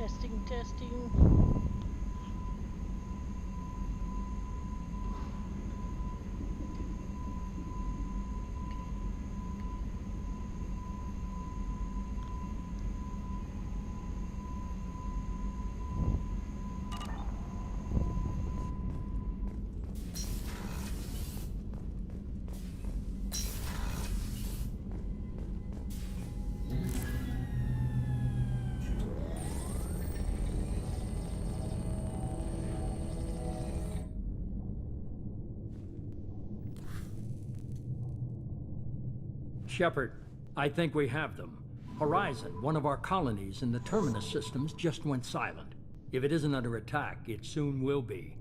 Testing, testing. Shepard, I think we have them. Horizon, one of our colonies in the Terminus systems, just went silent. If it isn't under attack, it soon will be.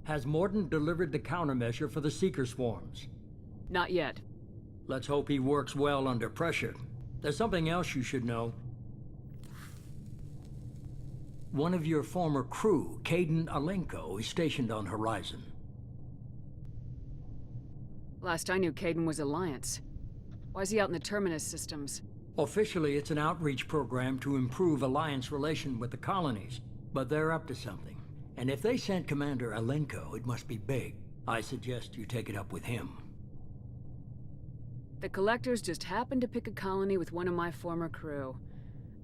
Has Mordin delivered the countermeasure for the Seeker swarms? Not yet. Let's hope he works well under pressure. There's something else you should know. One of your former crew, Caden Alenko, is stationed on Horizon. Last I knew, Caden was Alliance. Why is he out in the Terminus systems? Officially, it's an outreach program to improve Alliance relation with the colonies, but they're up to something. And if they sent Commander Alenko, it must be big. I suggest you take it up with him. The Collectors just happened to pick a colony with one of my former crew.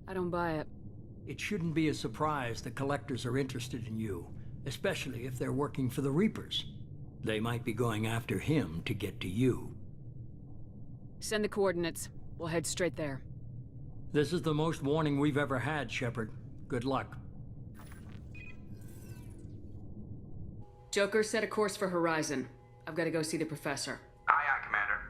I don't buy it. It shouldn't be a surprise the Collectors are interested in you, especially if they're working for the Reapers. They might be going after him to get to you. Send the coordinates. We'll head straight there. This is the most warning we've ever had, Shepard. Good luck. Joker, set a course for Horizon. I've got to go see the Professor. Aye, aye, Commander.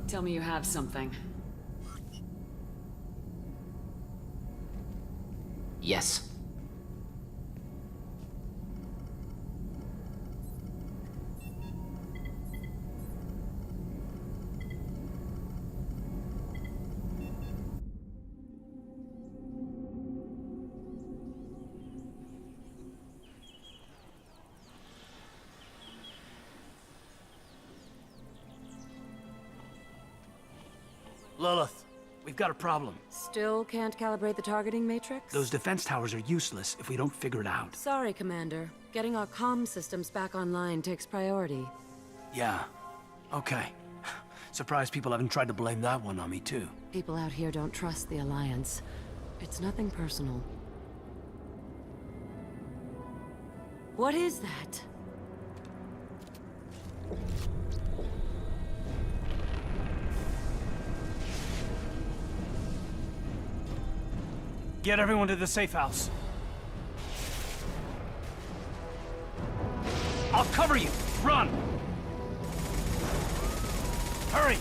Tell me you have something. Yes. Lilith, we've got a problem. Still can't calibrate the targeting matrix? Those defense towers are useless if we don't figure it out. Sorry, Commander. Getting our comm systems back online takes priority. Yeah. Okay. Surprised people haven't tried to blame that one on me, too. People out here don't trust the Alliance. It's nothing personal. What is that? Get everyone to the safe house. I'll cover you! Run! Hurry!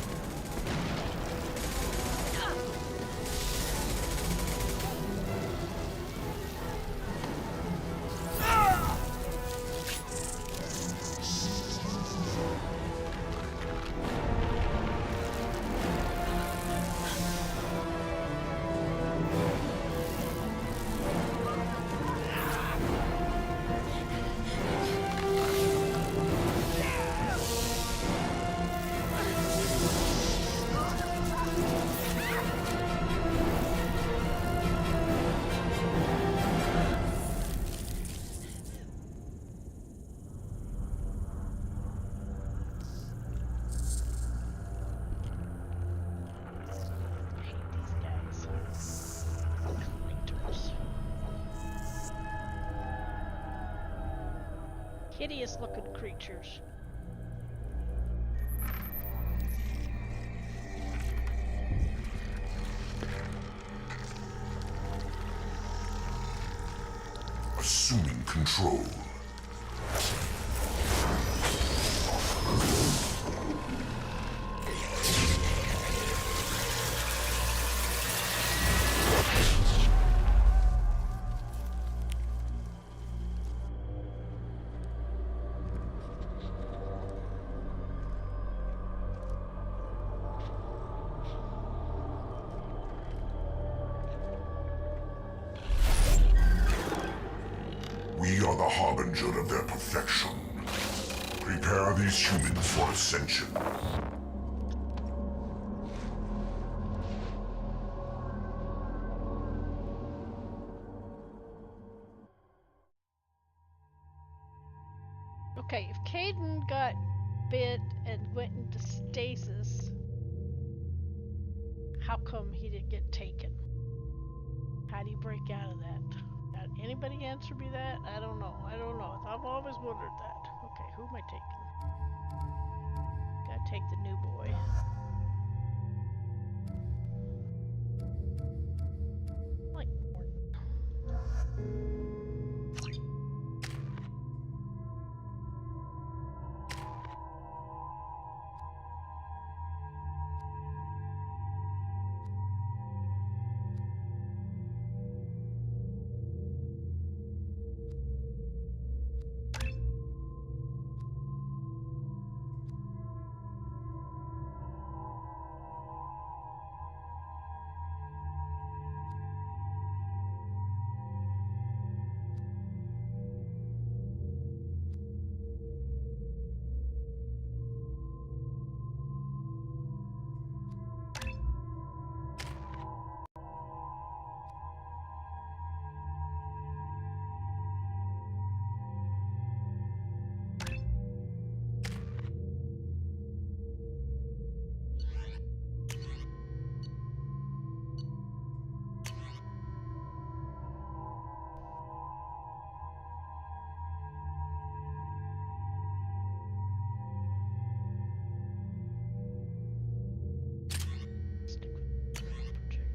Hideous looking creatures. Assuming control. We are the harbinger of their perfection. Prepare these humans for ascension. Okay, if Caden got bit and went into stasis, how come he didn't get taken? How do you break out of that? Anybody answer me that? I don't know. I've always wondered that. Okay, who am I taking? Gotta take the new boy. Like stick with projector.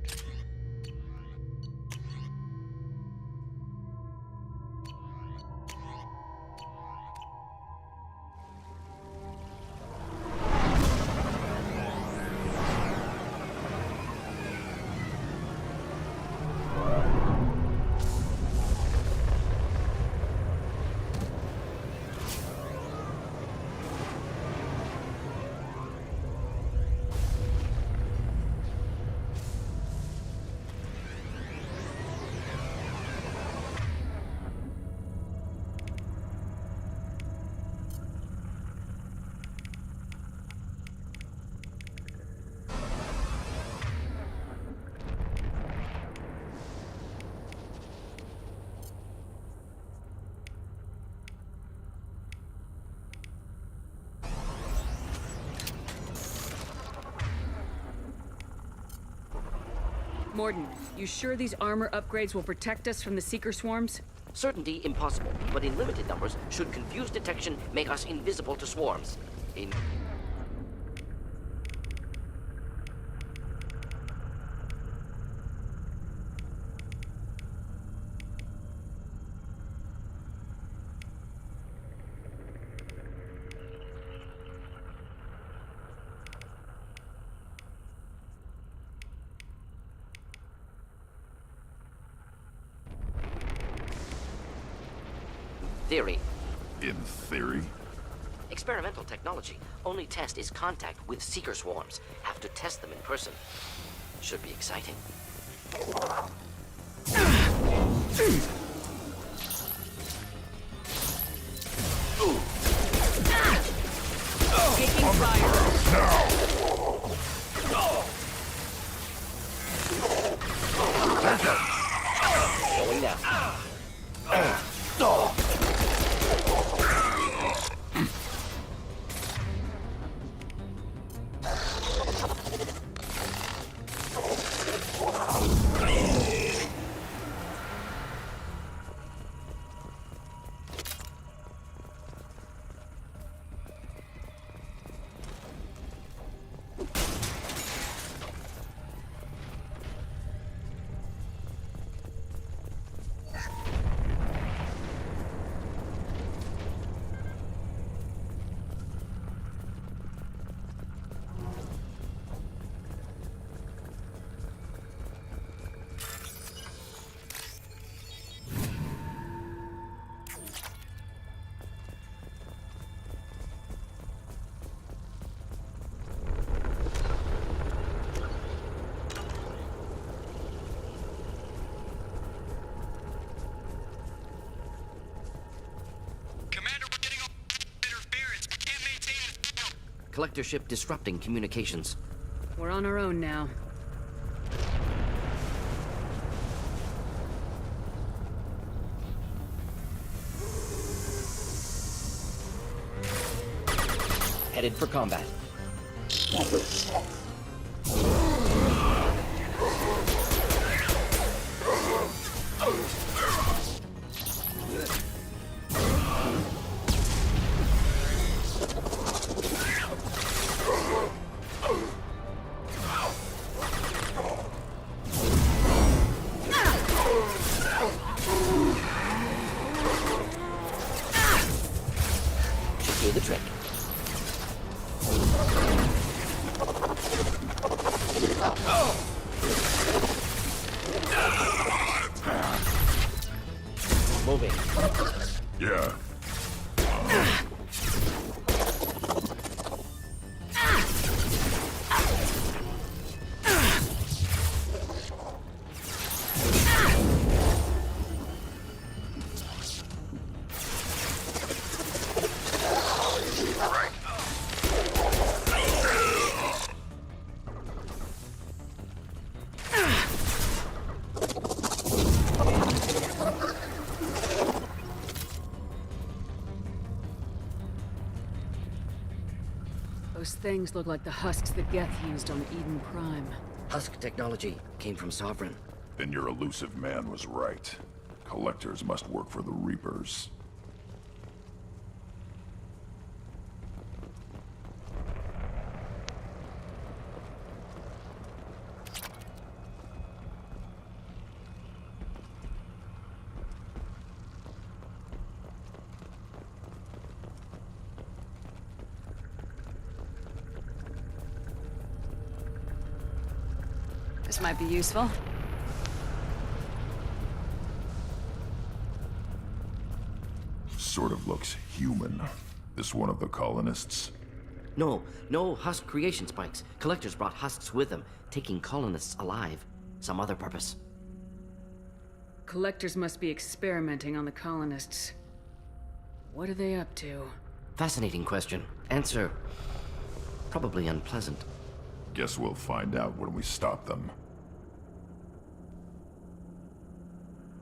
Morden, you sure these armor upgrades will protect us from the Seeker swarms? Certainty impossible, but in limited numbers, should confused detection make us invisible to swarms. In theory, In theory? experimental technology. Only test is contact with Seeker swarms. Have to test them in person. Should be exciting. Taking fire. Going now. Collector ship disrupting communications. We're on our own now. Headed for combat. Should do the trick. Moving. Yeah. Those things look like the husks that Geth used on Eden Prime. Husk technology came from Sovereign. Then your elusive man was right. Collectors must work for the Reapers. This might be useful. Sort of looks human. This one of the colonists? No husk creation spikes. Collectors brought husks with them, taking colonists alive. Some other purpose. Collectors must be experimenting on the colonists. What are they up to? Fascinating question. Answer, probably unpleasant. Guess we'll find out when we stop them.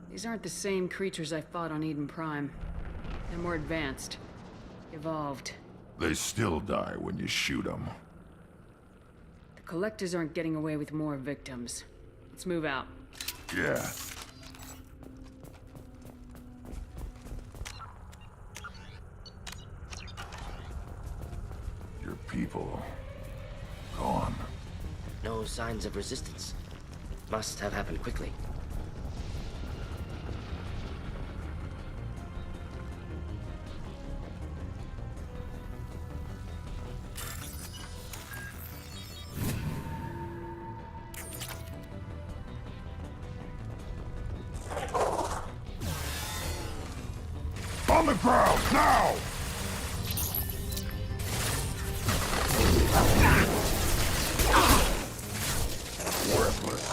These aren't the same creatures I fought on Eden Prime. They're more advanced. Evolved. They still die when you shoot them. The Collectors aren't getting away with more victims. Let's move out. Yeah. Your people... gone. No signs of resistance. Must have happened quickly. On the ground, now! Worthless.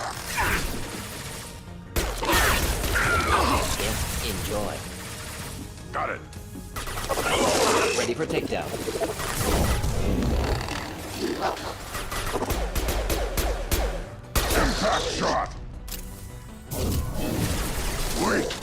Yes, enjoy. Got it. Ready for takedown. Impact shot! Wait!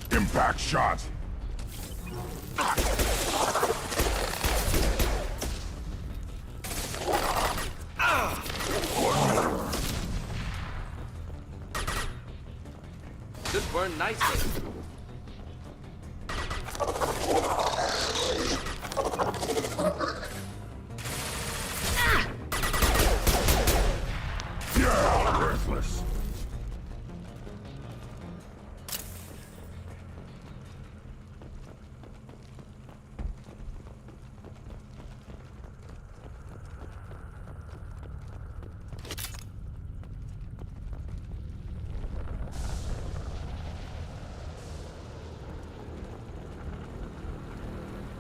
Impact shot! Should burn nicely. Yeah, worthless.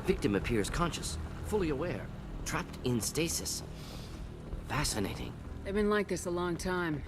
Victim appears conscious, fully aware, trapped in stasis. Fascinating. They've been like this a long time.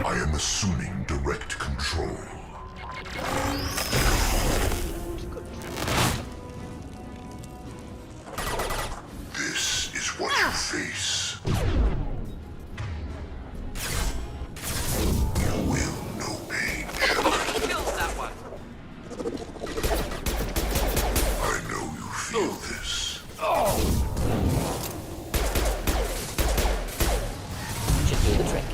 I am assuming direct control. This is what you face. You will know pain. Kill that one! I know you feel this. Should do the trick.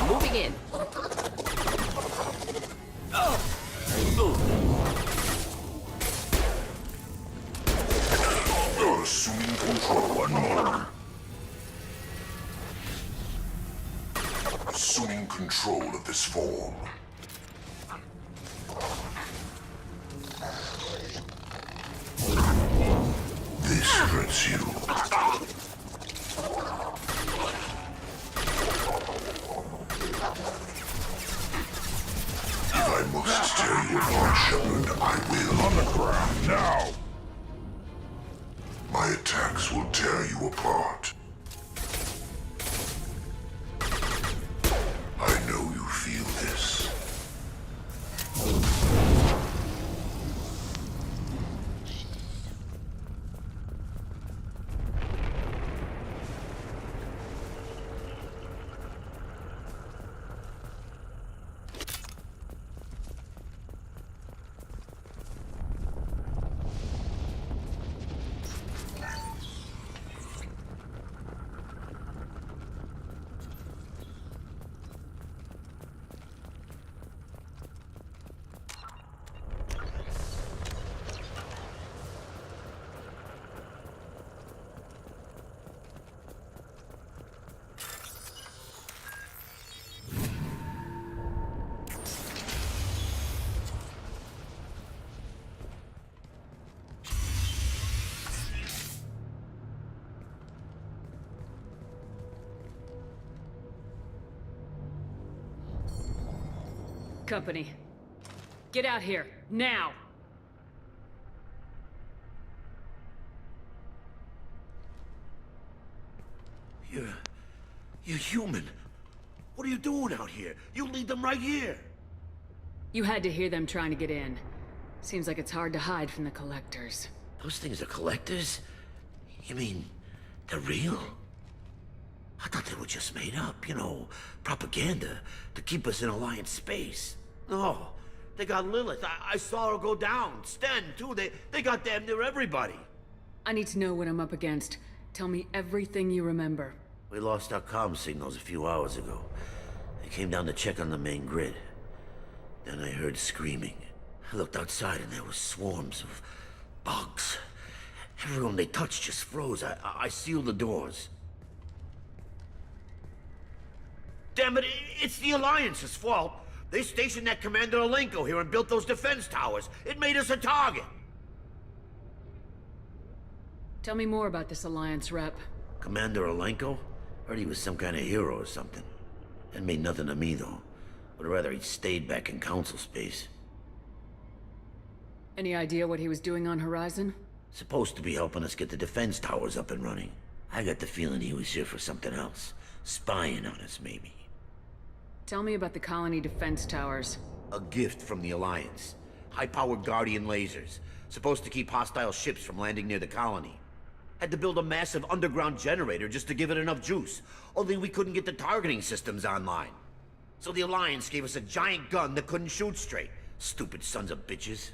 Moving in. You're assuming control. One more. Assuming control of this form. This hurts you. If I must tear you apart, Shepard, I will. On the ground, now! My attacks will tear you apart. I know you feel this. Company. Get out here, now! You're human. What are you doing out here? You lead them right here. You had to hear them trying to get in. Seems like it's hard to hide from the collectors. Those things are collectors? You mean, they're real? I thought they were just made up, you know, propaganda to keep us in Alliance space. No, they got Lilith. I saw her go down. Sten, too. They got damn near everybody. I need to know what I'm up against. Tell me everything you remember. We lost our comm signals a few hours ago. They came down to check on the main grid. Then I heard screaming. I looked outside and there were swarms of bugs. Everyone they touched just froze. I sealed the doors. Damn it, it's the Alliance's fault. They stationed that Commander Alenko here and built those defense towers. It made us a target. Tell me more about this Alliance rep. Commander Alenko? Heard he was some kind of hero or something. That made nothing to me, though. Would rather he'd stayed back in Council space. Any idea what he was doing on Horizon? Supposed to be helping us get the defense towers up and running. I got the feeling he was here for something else. Spying on us, maybe. Tell me about the colony defense towers. A gift from the Alliance. High-powered Guardian lasers. Supposed to keep hostile ships from landing near the colony. Had to build a massive underground generator just to give it enough juice. Only we couldn't get the targeting systems online. So the Alliance gave us a giant gun that couldn't shoot straight. Stupid sons of bitches.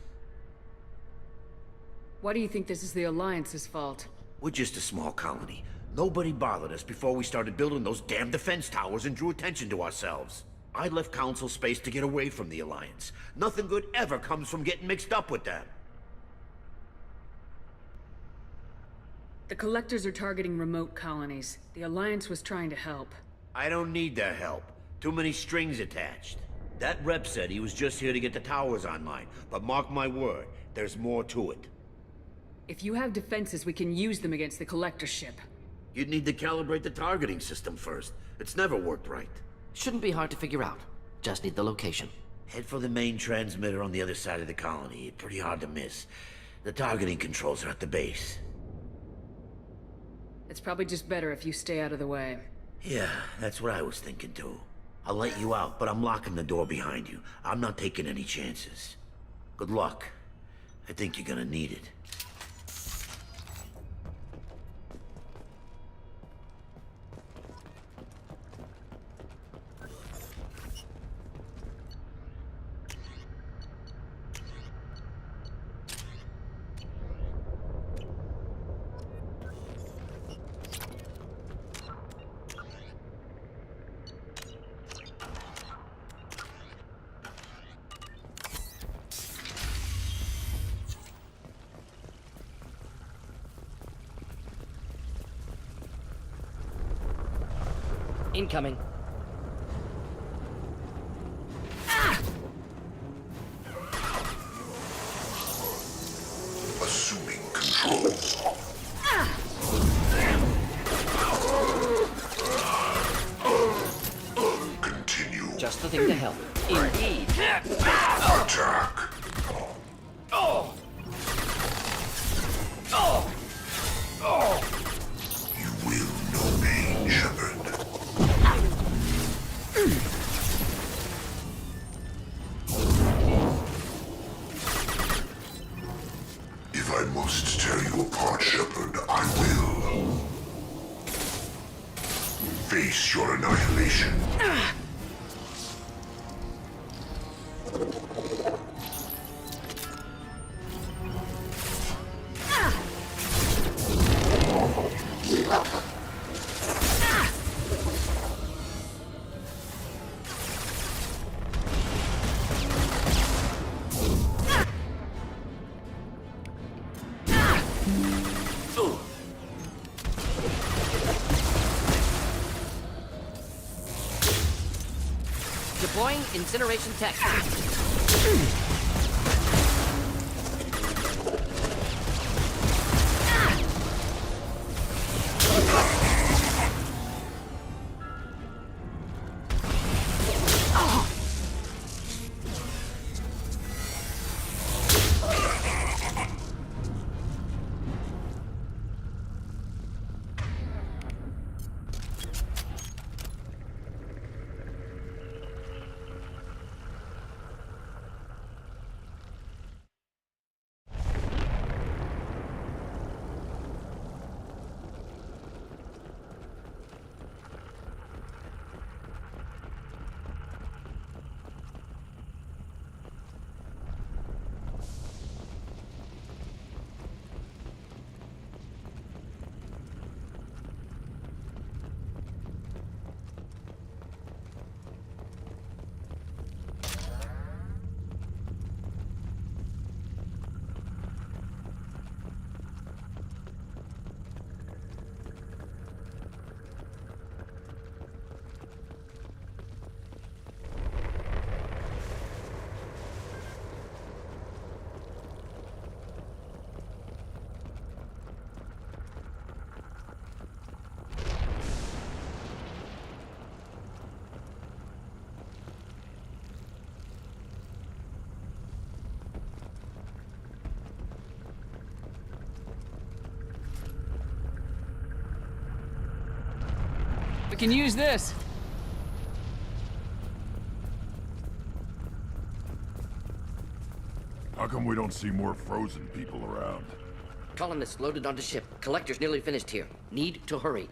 Why do you think this is the Alliance's fault? We're just a small colony. Nobody bothered us before we started building those damn defense towers and drew attention to ourselves. I left Council space to get away from the Alliance. Nothing good ever comes from getting mixed up with them. The Collectors are targeting remote colonies. The Alliance was trying to help. I don't need their help. Too many strings attached. That rep said he was just here to get the towers online, but mark my word, there's more to it. If you have defenses, we can use them against the Collector ship. You'd need to calibrate the targeting system first. It's never worked right. Shouldn't be hard to figure out. Just need the location. Head for the main transmitter on the other side of the colony. Pretty hard to miss. The targeting controls are at the base. It's probably just better if you stay out of the way. Yeah, that's what I was thinking too. I'll let you out, but I'm locking the door behind you. I'm not taking any chances. Good luck. I think you're gonna need it. Incoming. Assuming control. Continue. Just the thing to help. Indeed. Attack. You will know pain, Shepard. If I must tear you apart, Shepard, I will. Face your annihilation. Deploying incineration tech. can use this. How come we don't see more frozen people around? Colonists loaded onto ship. Collector's nearly finished here. Need to hurry.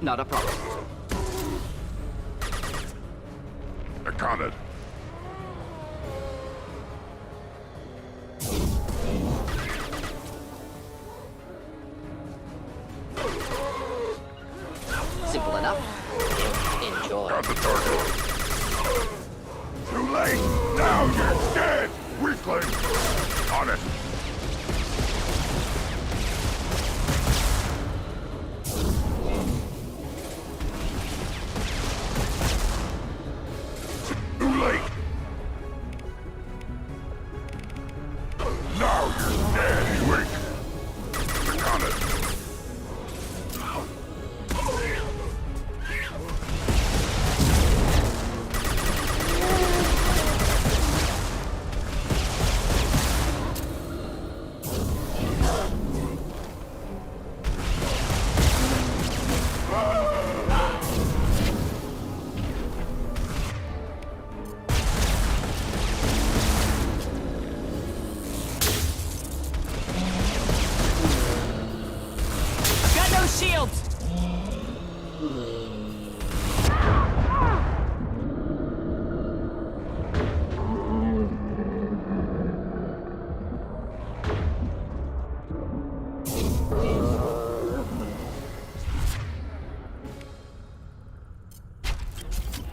Not a problem. I got it. Simple enough. Enjoy. Got the target. Too late! Now you're dead! Weakling! On it! Too late! Now you're dead, weak! Got it. Got no shields!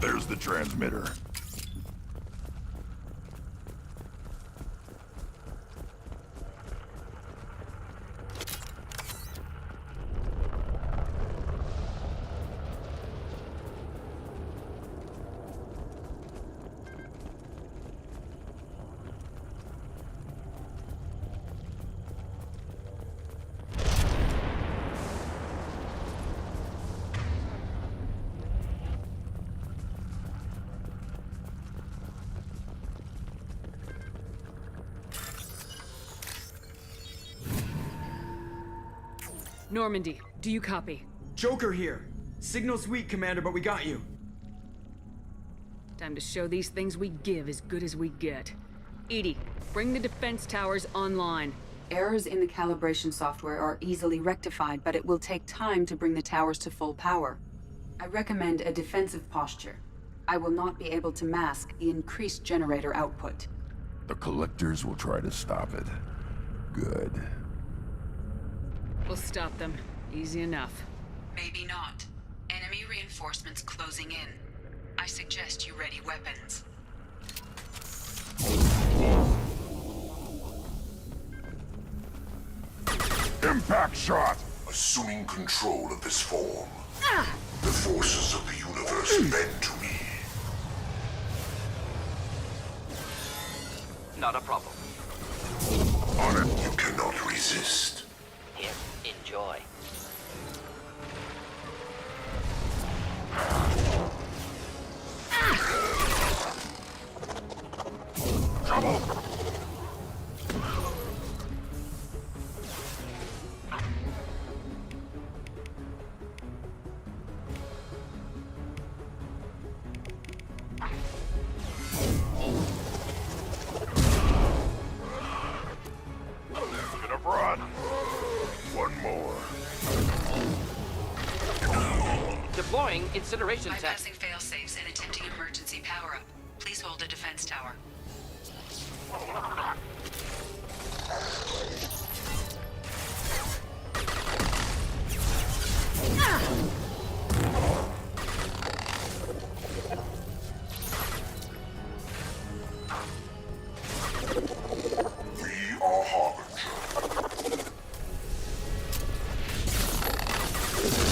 There's the transmitter. Normandy, do you copy? Joker here. Signal's weak, Commander, but we got you. Time to show these things we give as good as we get. Edie, bring the defense towers online. Errors in the calibration software are easily rectified, but it will take time to bring the towers to full power. I recommend a defensive posture. I will not be able to mask the increased generator output. The collectors will try to stop it. Good. We'll stop them. Easy enough. Maybe not. Enemy reinforcements closing in. I suggest you ready weapons. Impact shot! Assuming control of this form, the forces of the universe bend to me. Not a problem. On it, you cannot resist. Here, enjoy. Trouble! destroying incineration tanks. Bypassing fail-safes and attempting emergency power-up. Please hold a defense tower. We are Harbinger.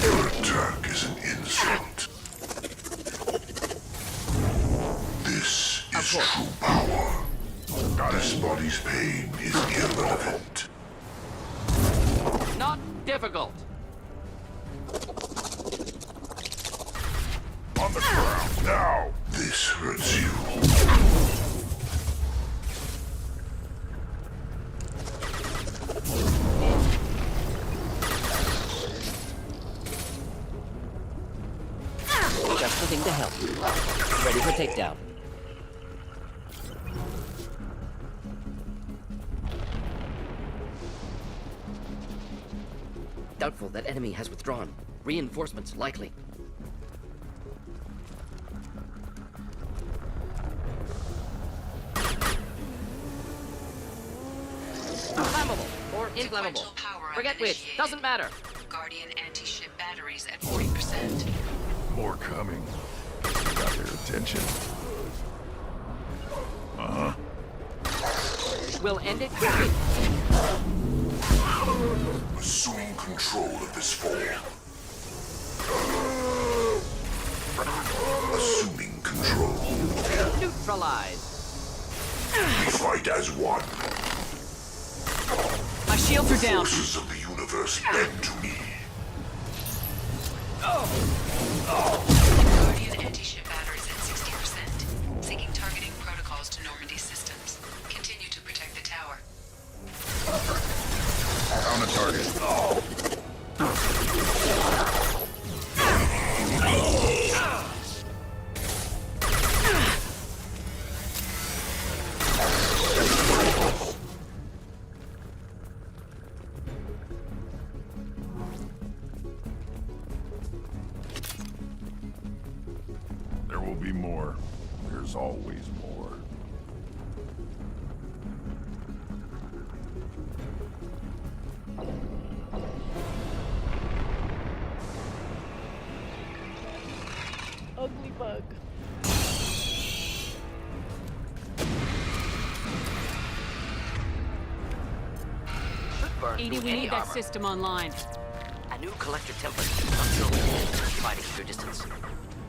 Your attack is an insult. This is true power. This body's pain is irrelevant. Not difficult. On the ground, now! This hurts you. Just the thing to help. Ready for takedown. Doubtful that enemy has withdrawn. Reinforcements likely. Flammable or inflammable. Sequential power Forget which. initiated. Doesn't matter. Guardian anti-ship batteries at 40%. More coming. Got their attention. We'll end it quickly. Assuming control of this form. Assuming control. Neutralize. We fight as one. My shields are down. Forces of the universe bend to me. Guardian anti-ship batteries at 60%. Syncing targeting protocols to Normandy systems. Continue to protect the tower. On the target. There will be more. There's always more. Ugly bug. Should burn 80, through we any need that armor. system online. A new collector template. Until fighting through distance.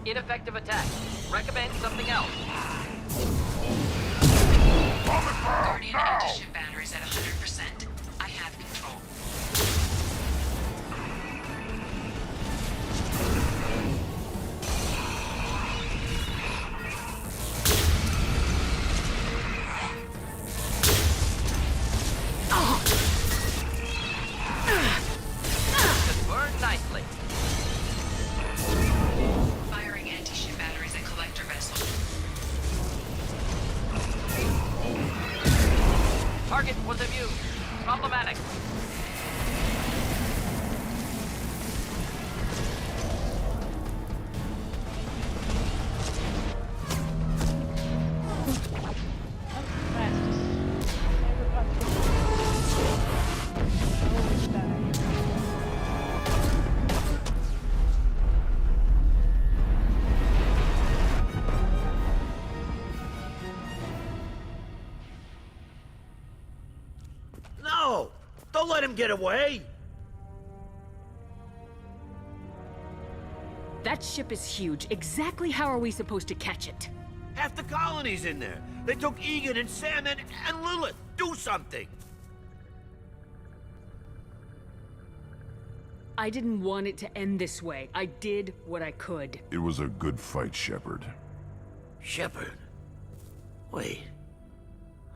Ineffective attack. Recommend something else. Guardian anti-ship batteries at 100%. I have control. Should burn nicely. Firing anti-ship batteries at collector vessel. Target was immune. Problematic. Fastest. Never got through. Always die. No! Don't let him get away! That ship is huge. Exactly how are we supposed to catch it? Half the colony's in there. They took Egan and Sam and Lilith. Do something! I didn't want it to end this way. I did what I could. It was a good fight, Shepard. Shepard? Wait.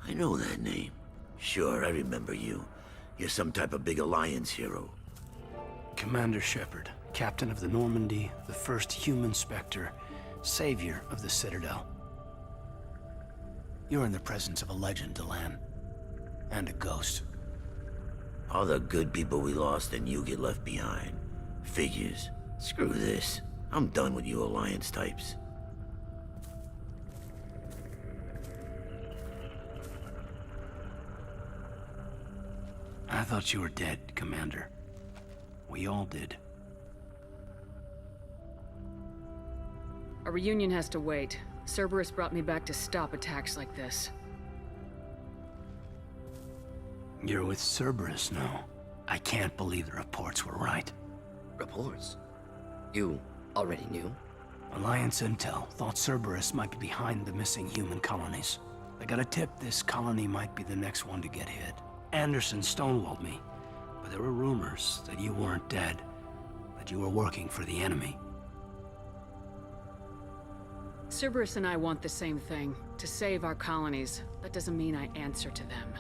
I know that name. Sure, I remember you. You're some type of big Alliance hero. Commander Shepard, captain of the Normandy, the first human Spectre, savior of the Citadel. You're in the presence of a legend, Delan. And a ghost. All the good people we lost and you get left behind. Figures. Screw this. I'm done with you Alliance types. I thought you were dead, Commander. We all did. A reunion has to wait. Cerberus brought me back to stop attacks like this. You're with Cerberus now. I can't believe the reports were right. Reports? You already knew? Alliance Intel thought Cerberus might be behind the missing human colonies. I got a tip this colony might be the next one to get hit. Anderson stonewalled me, but there were rumors that you weren't dead, that you were working for the enemy. Cerberus and I want the same thing, to save our colonies. That doesn't mean I answer to them.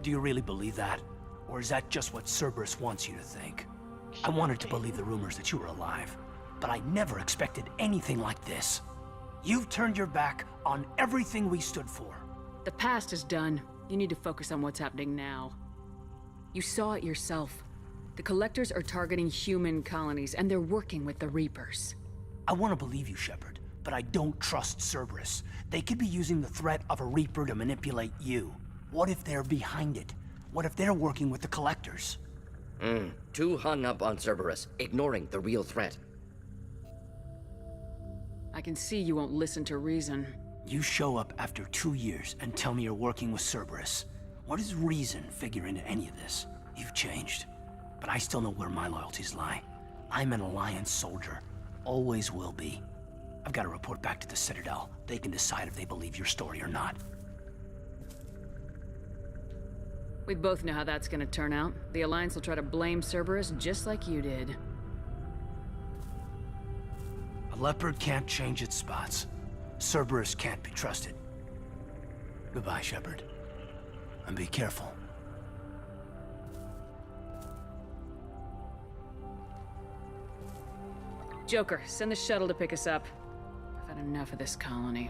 Do you really believe that? Or is that just what Cerberus wants you to think? I wanted to believe the rumors that you were alive, but I never expected anything like this. You've turned your back on everything we stood for. The past is done. You need to focus on what's happening now. You saw it yourself. The Collectors are targeting human colonies, and they're working with the Reapers. I want to believe you, Shepard, but I don't trust Cerberus. They could be using the threat of a Reaper to manipulate you. What if they're behind it? What if they're working with the Collectors? Too hung up on Cerberus, ignoring the real threat. I can see you won't listen to reason. You show up after 2 years and tell me you're working with Cerberus. What does reason figure into any of this? You've changed, but I still know where my loyalties lie. I'm an Alliance soldier. Always will be. I've got to report back to the Citadel. They can decide if they believe your story or not. We both know how that's gonna turn out. The Alliance will try to blame Cerberus just like you did. A leopard can't change its spots. Cerberus can't be trusted. Goodbye, Shepard. And be careful. Joker, send the shuttle to pick us up. I've had enough of this colony.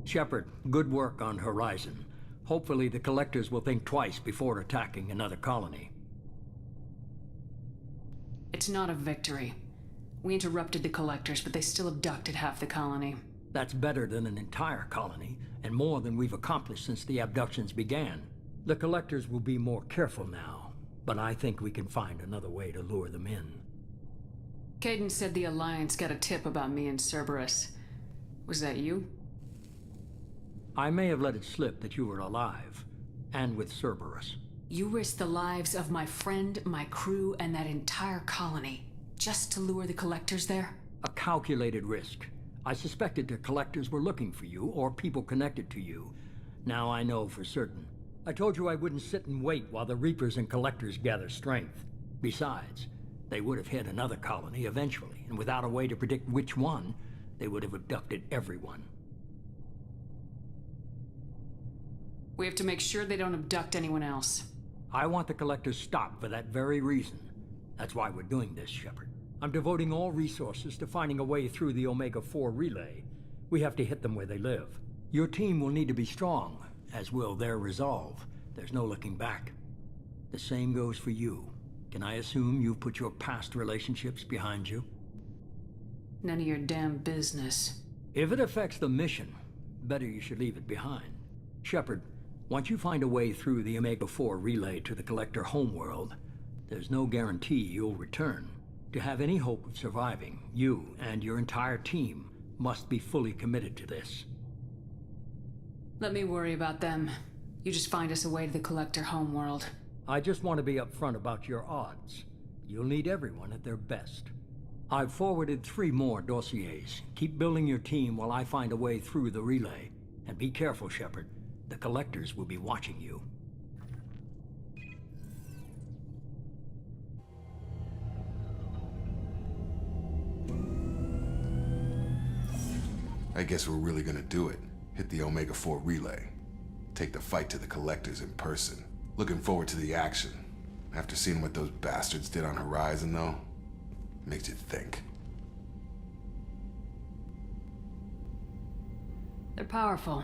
Shepard, good work on Horizon. Hopefully the Collectors will think twice before attacking another colony. It's not a victory. We interrupted the Collectors, but they still abducted half the colony. That's better than an entire colony, and more than we've accomplished since the abductions began. The Collectors will be more careful now, but I think we can find another way to lure them in. Caden said the Alliance got a tip about me and Cerberus. Was that you? I may have let it slip that you were alive, and with Cerberus. You risked the lives of my friend, my crew, and that entire colony, just to lure the Collectors there? A calculated risk. I suspected the Collectors were looking for you, or people connected to you. Now I know for certain. I told you I wouldn't sit and wait while the Reapers and Collectors gather strength. Besides, they would have hit another colony eventually, and without a way to predict which one, they would have abducted everyone. We have to make sure they don't abduct anyone else. I want the Collectors stopped for that very reason. That's why we're doing this, Shepard. I'm devoting all resources to finding a way through the Omega-4 relay. We have to hit them where they live. Your team will need to be strong, as will their resolve. There's no looking back. The same goes for you. Can I assume you've put your past relationships behind you? None of your damn business. If it affects the mission, better you should leave it behind. Shepard, once you find a way through the Omega-4 relay to the Collector homeworld, there's no guarantee you'll return. To have any hope of surviving, you and your entire team must be fully committed to this. Let me worry about them. You just find us a way to the Collector homeworld. I just want to be upfront about your odds. You'll need everyone at their best. I've forwarded 3 more dossiers. Keep building your team while I find a way through the relay. And be careful, Shepard. The Collectors will be watching you. I guess we're really gonna do it. Hit the Omega-4 relay. Take the fight to the Collectors in person. Looking forward to the action. After seeing what those bastards did on Horizon, though, makes you think. They're powerful,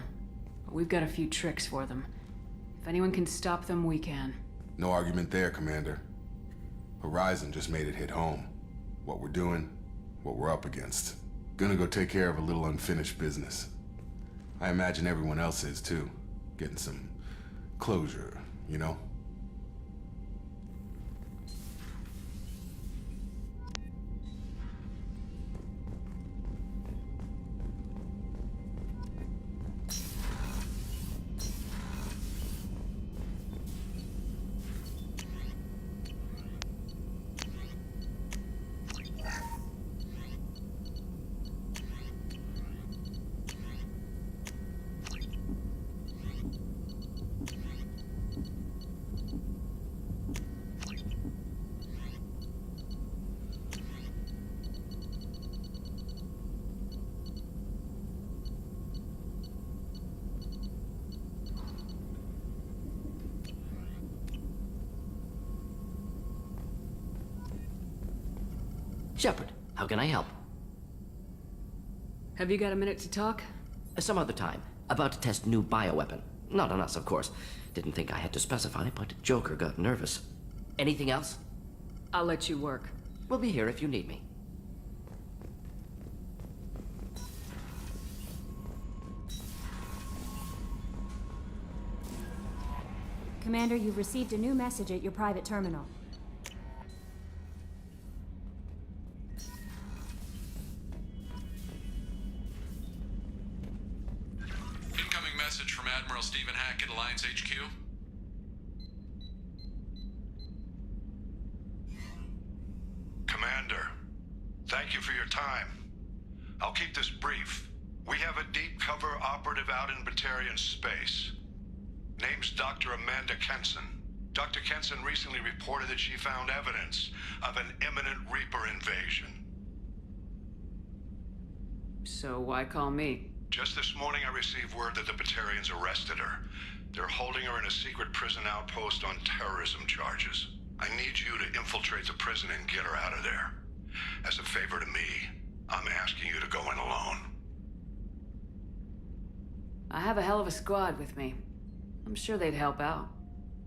but we've got a few tricks for them. If anyone can stop them, we can. No argument there, Commander. Horizon just made it hit home. What we're doing, what we're up against. Gonna go take care of a little unfinished business. I imagine everyone else is, too. Getting some closure, you know? Shepard, how can I help? Have you got a minute to talk? Some other time. About to test new bioweapon. Not on us, of course. Didn't think I had to specify, but Joker got nervous. Anything else? I'll let you work. We'll be here if you need me. Commander, you've received a new message at your private terminal. Incoming message from Admiral Stephen Hackett, Alliance HQ. Commander, thank you for your time. I'll keep this brief. We have a deep cover operative out in Batarian space. Name's Dr. Amanda Kenson. Dr. Kenson recently reported that she found evidence of an imminent Reaper invasion. So why call me? Just this morning I received word that the Batarians arrested her. They're holding her in a secret prison outpost on terrorism charges. I need you to infiltrate the prison and get her out of there. As a favor to me, I'm asking you to go in alone. I have a hell of a squad with me. I'm sure they'd help out.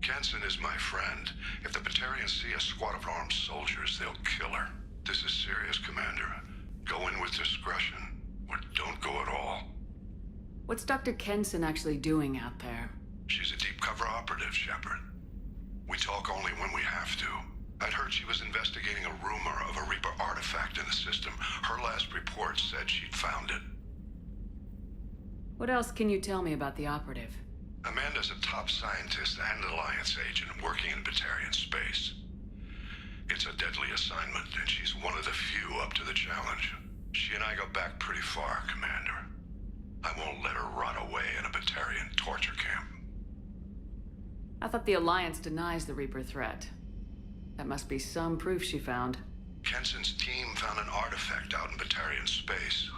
Kenson is my friend. If the Batarians see a squad of armed soldiers, they'll kill her. This is serious, Commander. Go in with discretion, or don't go at all. What's Dr. Kenson actually doing out there? She's a deep cover operative, Shepard. We talk only when we have to. I'd heard she was investigating a rumor of a Reaper artifact in the system. Her last report said she'd found it. What else can you tell me about the operative? Amanda's a top scientist and Alliance agent working in Batarian space. It's a deadly assignment, and she's one of the few up to the challenge. She and I go back pretty far, Commander. I won't let her rot away in a Batarian torture camp. I thought the Alliance denies the Reaper threat. That must be some proof she found. Kenson's team found an artifact out in Batarian space.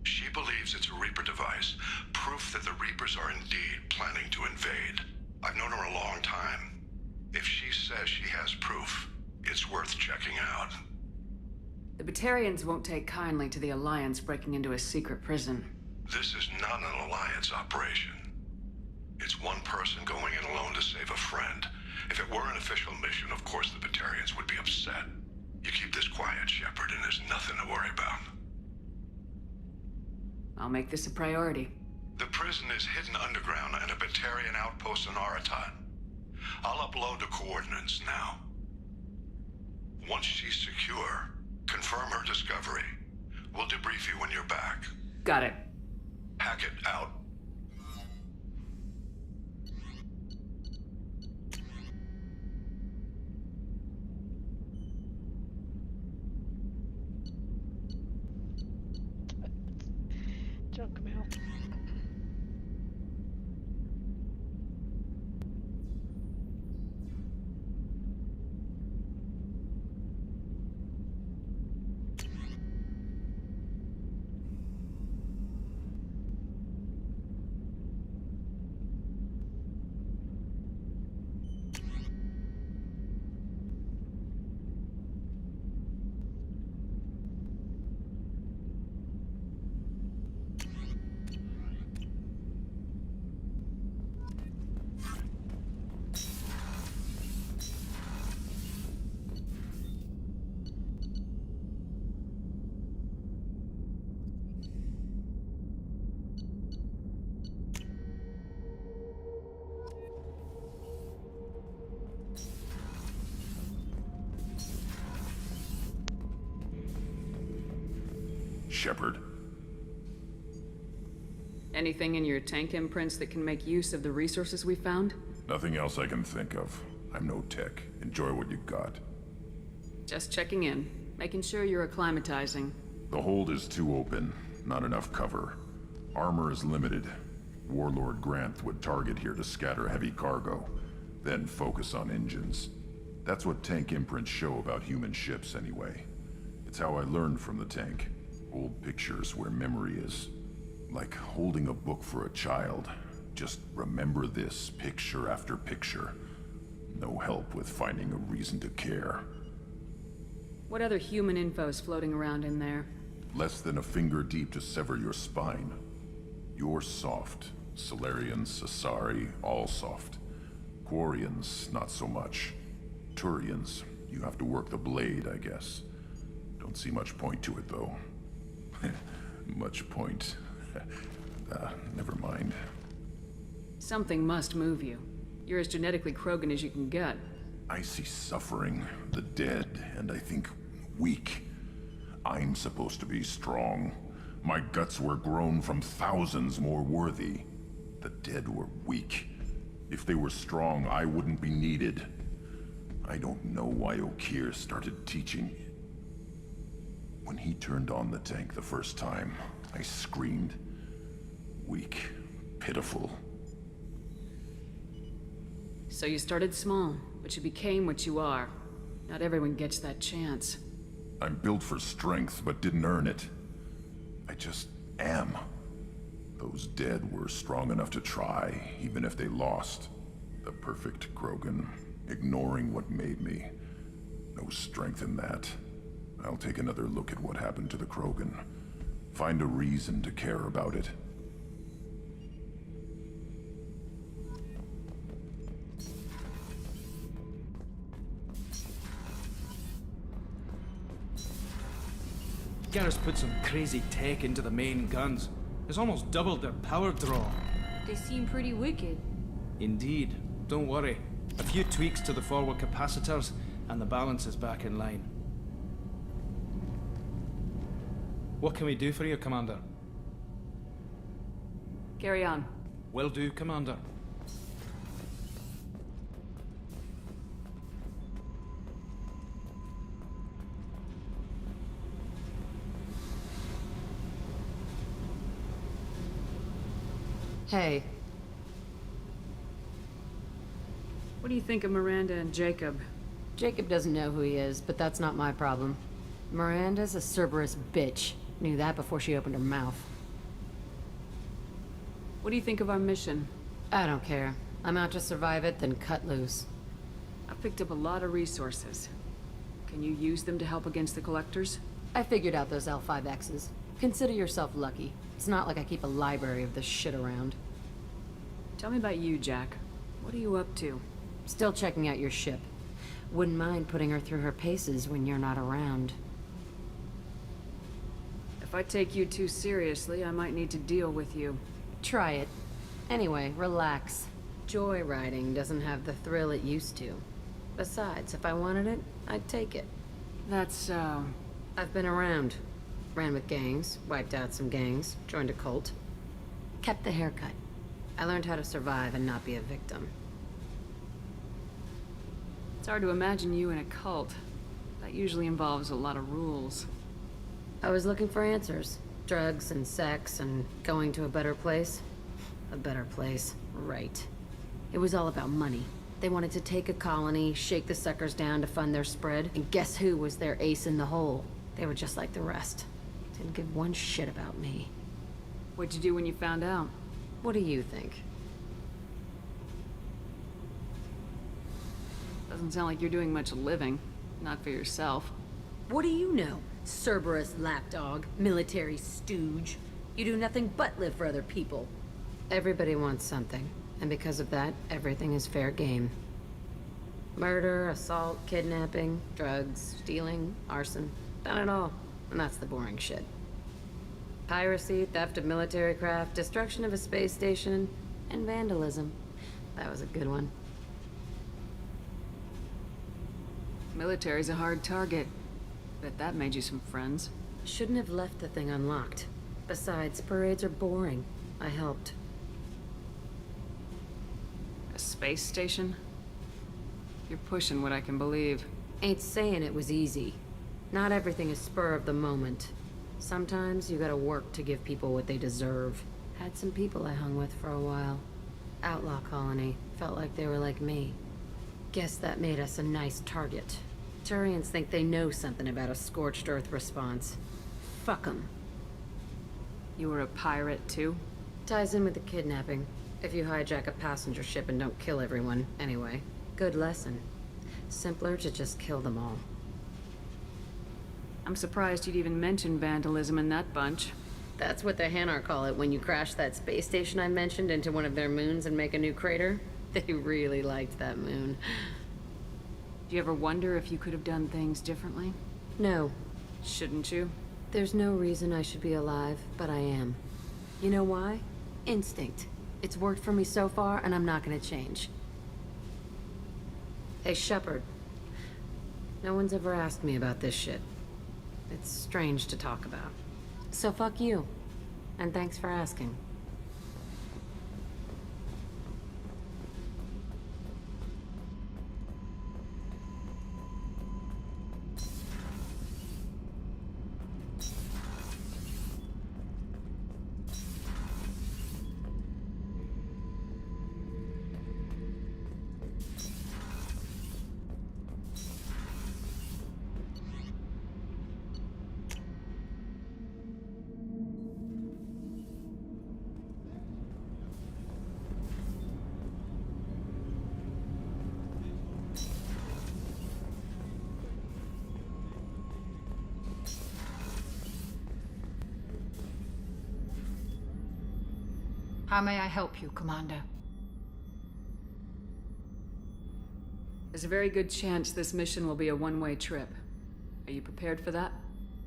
She believes it's a Reaper device, proof that the Reapers are indeed planning to invade. I've known her a long time. If she says she has proof, it's worth checking out. The Batarians won't take kindly to the Alliance breaking into a secret prison. This is not an Alliance operation. It's one person going in alone to save a friend. If it were an official mission, of course the Batarians would be upset. You keep this quiet, Shepard, and there's nothing to worry about. I'll make this a priority. The prison is hidden underground and a Batarian outpost in Aratat. I'll upload the coordinates now. Once she's secure, confirm her discovery. We'll debrief you when you're back. Got it. Hackett out. Junk mail. Shepard. Anything in your tank imprints that can make use of the resources we found? Nothing else I can think of. I'm no tech. Enjoy what you got. Just checking in, making sure you're acclimatizing. The hold is too open. Not enough cover. Armor is limited. Warlord Grant would target here to scatter heavy cargo, then focus on engines. That's what tank imprints show about human ships, anyway. It's how I learned from the tank. Old pictures where memory is. Like holding a book for a child. Just remember this picture after picture. No help with finding a reason to care. What other human info is floating around in there? Less than a finger deep to sever your spine. You're soft. Solarians, Asari, all soft. Quarians, not so much. Turians, you have to work the blade, I guess. Don't see much point to it, though. Much point. Never mind. Something must move you. You're as genetically Krogan as you can get. I see suffering, the dead, and I think weak. I'm supposed to be strong. My guts were grown from thousands more worthy. The dead were weak. If they were strong, I wouldn't be needed. I don't know why Okeer started teaching. When he turned on the tank the first time, I screamed. Weak, pitiful. So you started small, but you became what you are. Not everyone gets that chance. I'm built for strength, but didn't earn it. I just am. Those dead were strong enough to try, even if they lost. The perfect Krogan, ignoring what made me. No strength in that. I'll take another look at what happened to the Krogan. Find a reason to care about it. Garrus put some crazy tech into the main guns. It's almost doubled their power draw. They seem pretty wicked. Indeed. Don't worry. A few tweaks to the forward capacitors, and the balance is back in line. What can we do for you, Commander? Carry on. Will do, Commander. Hey. What do you think of Miranda and Jacob? Jacob doesn't know who he is, but that's not my problem. Miranda's a Cerberus bitch. Knew that before she opened her mouth. What do you think of our mission? I don't care. I'm out to survive it, then cut loose. I've picked up a lot of resources. Can you use them to help against the Collectors? I figured out those L5Xs. Consider yourself lucky. It's not like I keep a library of this shit around. Tell me about you, Jack. What are you up to? Still checking out your ship. Wouldn't mind putting her through her paces when you're not around. If I take you too seriously, I might need to deal with you. Try it. Anyway, relax. Joyriding doesn't have the thrill it used to. Besides, if I wanted it, I'd take it. That's so... I've been around. Ran with gangs, wiped out some gangs, joined a cult. Kept the haircut. I learned how to survive and not be a victim. It's hard to imagine you in a cult. That usually involves a lot of rules. I was looking for answers. Drugs and sex and going to a better place. A better place, right. It was all about money. They wanted to take a colony, shake the suckers down to fund their spread, and guess who was their ace in the hole? They were just like the rest. Didn't give one shit about me. What'd you do when you found out? What do you think? Doesn't sound like you're doing much living. Not for yourself. What do you know? Cerberus lapdog, military stooge. You do nothing but live for other people. Everybody wants something, and because of that, everything is fair game. Murder, assault, kidnapping, drugs, stealing, arson. Done it all. And that's the boring shit. Piracy, theft of military craft, destruction of a space station, and vandalism. That was a good one. Military's a hard target. Bet that made you some friends. Shouldn't have left the thing unlocked. Besides, parades are boring. I helped. A space station? You're pushing what I can believe. Ain't saying it was easy. Not everything is spur of the moment. Sometimes you gotta work to give people what they deserve. Had some people I hung with for a while. Outlaw colony. Felt like they were like me. Guess that made us a nice target. Turians think they know something about a scorched earth response. Fuck 'em. You were a pirate, too? Ties in with the kidnapping. If you hijack a passenger ship and don't kill everyone, anyway. Good lesson. Simpler to just kill them all. I'm surprised you'd even mention vandalism in that bunch. That's what the Hanar call it when you crash that space station I mentioned into one of their moons and make a new crater. They really liked that moon. Do you ever wonder if you could have done things differently? No. Shouldn't you? There's no reason I should be alive, but I am. You know why? Instinct. It's worked for me so far, and I'm not gonna change. Hey, Shepard. No one's ever asked me about this shit. It's strange to talk about. So fuck you. And thanks for asking. How may I help you, Commander? There's a very good chance this mission will be a one-way trip. Are you prepared for that?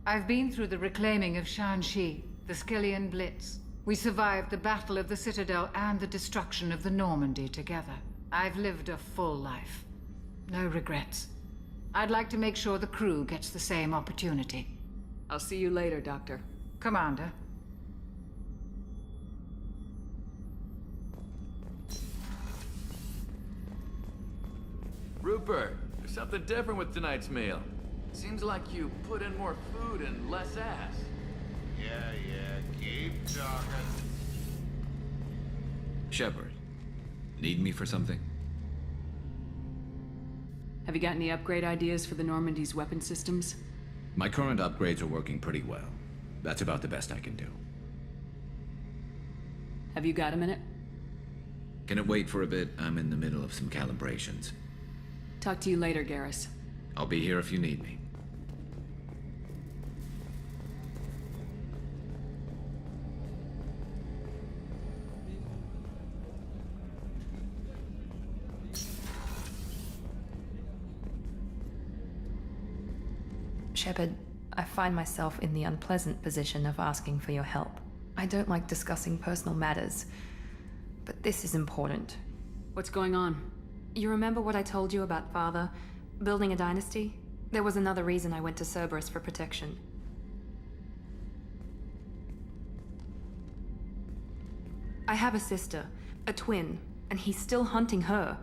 I've been through the reclaiming of Shanxi, the Skillian Blitz. We survived the Battle of the Citadel and the destruction of the Normandy together. I've lived a full life. No regrets. I'd like to make sure the crew gets the same opportunity. I'll see you later, Doctor. Commander. Rupert, there's something different with tonight's meal. Seems like you put in more food and less ass. Yeah, keep talking. Shepard, need me for something? Have you got any upgrade ideas for the Normandy's weapon systems? My current upgrades are working pretty well. That's about the best I can do. Have you got a minute? Can it wait for a bit? I'm in the middle of some calibrations. Talk to you later, Garrus. I'll be here if you need me. Shepard, I find myself in the unpleasant position of asking for your help. I don't like discussing personal matters, but this is important. What's going on? You remember what I told you about Father? Building a dynasty? There was another reason I went to Cerberus for protection. I have a sister, a twin, and he's still hunting her.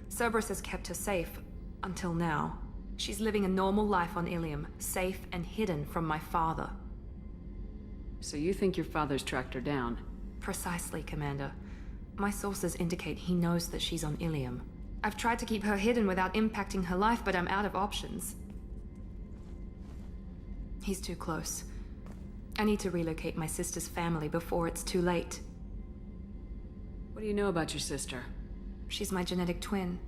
Cerberus has kept her safe, until now. She's living a normal life on Ilium, safe and hidden from my father. So you think your father's tracked her down? Precisely, Commander. My sources indicate he knows that she's on Ilium. I've tried to keep her hidden without impacting her life, but I'm out of options. He's too close. I need to relocate my sister's family before it's too late. What do you know about your sister? She's my genetic twin.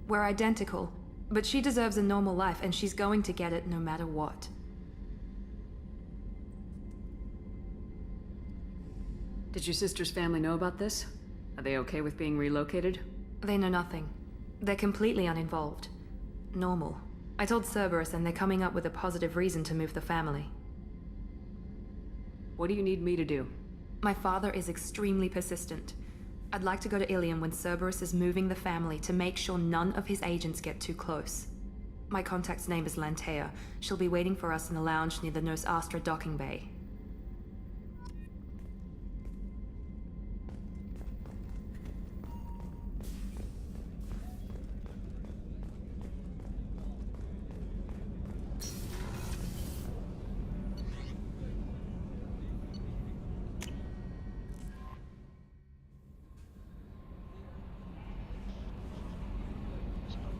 We're identical, but she deserves a normal life, and she's going to get it no matter what. Did your sister's family know about this? Are they okay with being relocated? They know nothing. They're completely uninvolved. Normal. I told Cerberus, and they're coming up with a positive reason to move the family. What do you need me to do? My father is extremely persistent. I'd like to go to Ilium when Cerberus is moving the family to make sure none of his agents get too close. My contact's name is Lantea. She'll be waiting for us in the lounge near the Nurse Astra docking bay.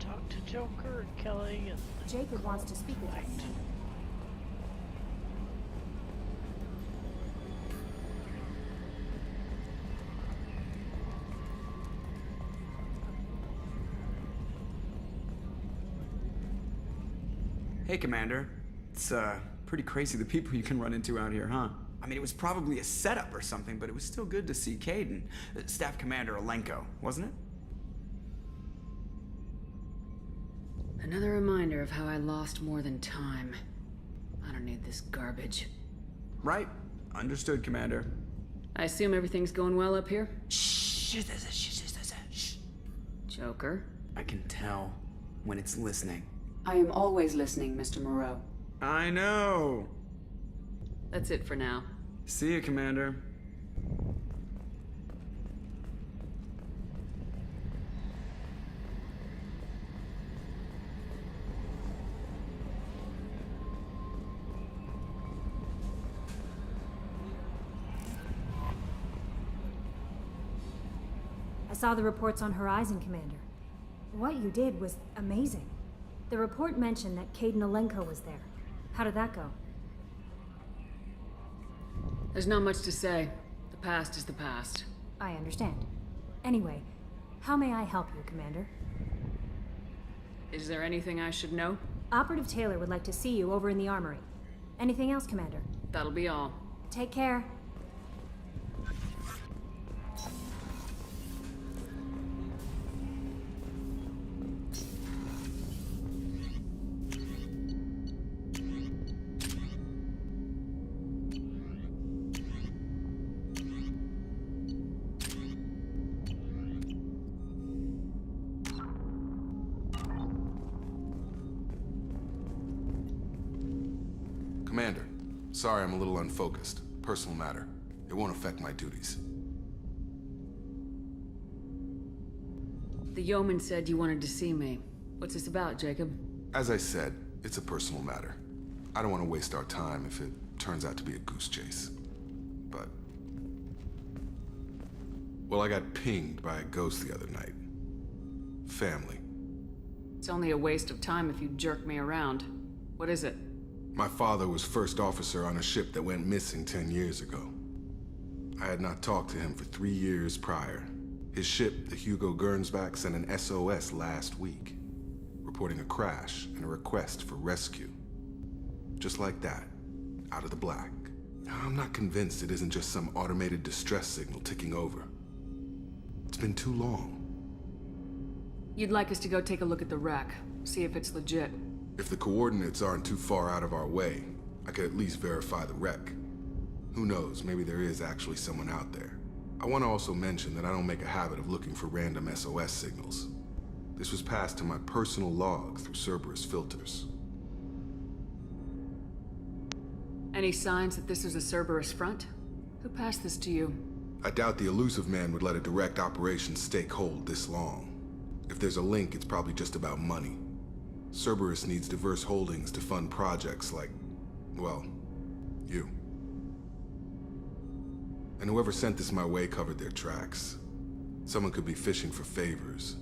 Talk to Joker and Kelly and Jacob wants to speak with us. Hey, Commander. It's, pretty crazy the people you can run into out here, huh? I mean, it was probably a setup or something, but it was still good to see Caden. Staff Commander Alenko, wasn't it? Another reminder of how I lost more than time. I don't need this garbage. Right. Understood, Commander. I assume everything's going well up here? Shh. Joker? I can tell when it's listening. I am always listening, Mr. Moreau. I know. That's it for now. See you, Commander. I saw the reports on Horizon, Commander. What you did was amazing. The report mentioned that Caden Alenko was there. How did that go? There's not much to say. The past is the past. I understand. Anyway, how may I help you, Commander? Is there anything I should know? Operative Taylor would like to see you over in the armory. Anything else, Commander? That'll be all. Take care. Commander, sorry I'm a little unfocused. Personal matter. It won't affect my duties. The yeoman said you wanted to see me. What's this about, Jacob? As I said, it's a personal matter. I don't want to waste our time if it turns out to be a goose chase. But... well, I got pinged by a ghost the other night. Family. It's only a waste of time if you jerk me around. What is it? My father was first officer on a ship that went missing 10 years ago. I had not talked to him for 3 years prior. His ship, the Hugo Gernsback, sent an SOS last week, reporting a crash and a request for rescue. Just like that, out of the black. I'm not convinced it isn't just some automated distress signal ticking over. It's been too long. You'd like us to go take a look at the wreck, see if it's legit. If the coordinates aren't too far out of our way, I could at least verify the wreck. Who knows, maybe there is actually someone out there. I want to also mention that I don't make a habit of looking for random SOS signals. This was passed to my personal log through Cerberus filters. Any signs that this is a Cerberus front? Who passed this to you? I doubt the elusive man would let a direct operations stake hold this long. If there's a link, it's probably just about money. Cerberus needs diverse holdings to fund projects like, well, you. And whoever sent this my way covered their tracks. Someone could be fishing for favors,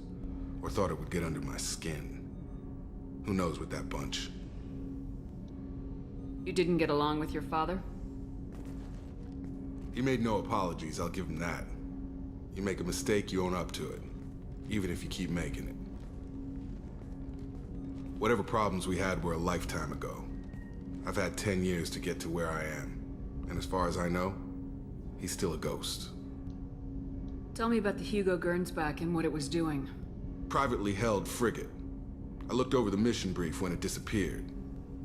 or thought it would get under my skin. Who knows with that bunch? You didn't get along with your father? He made no apologies, I'll give him that. You make a mistake, you own up to it, even if you keep making it. Whatever problems we had were a lifetime ago. I've had 10 years to get to where I am. And as far as I know, he's still a ghost. Tell me about the Hugo Gernsback and what it was doing. Privately held frigate. I looked over the mission brief when it disappeared.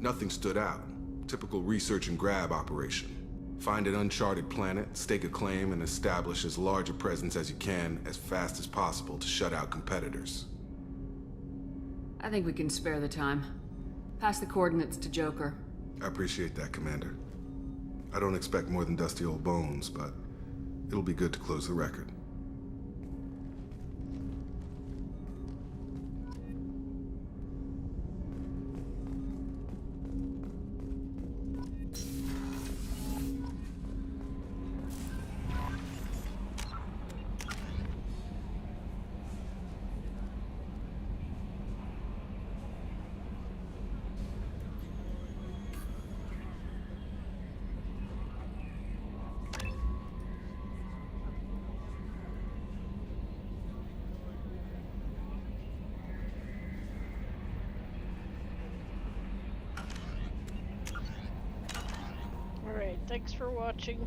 Nothing stood out. Typical research and grab operation. Find an uncharted planet, stake a claim, and establish as large a presence as you can as fast as possible to shut out competitors. I think we can spare the time. Pass the coordinates to Joker. I appreciate that, Commander. I don't expect more than dusty old bones, but it'll be good to close the record. Alright, thanks for watching.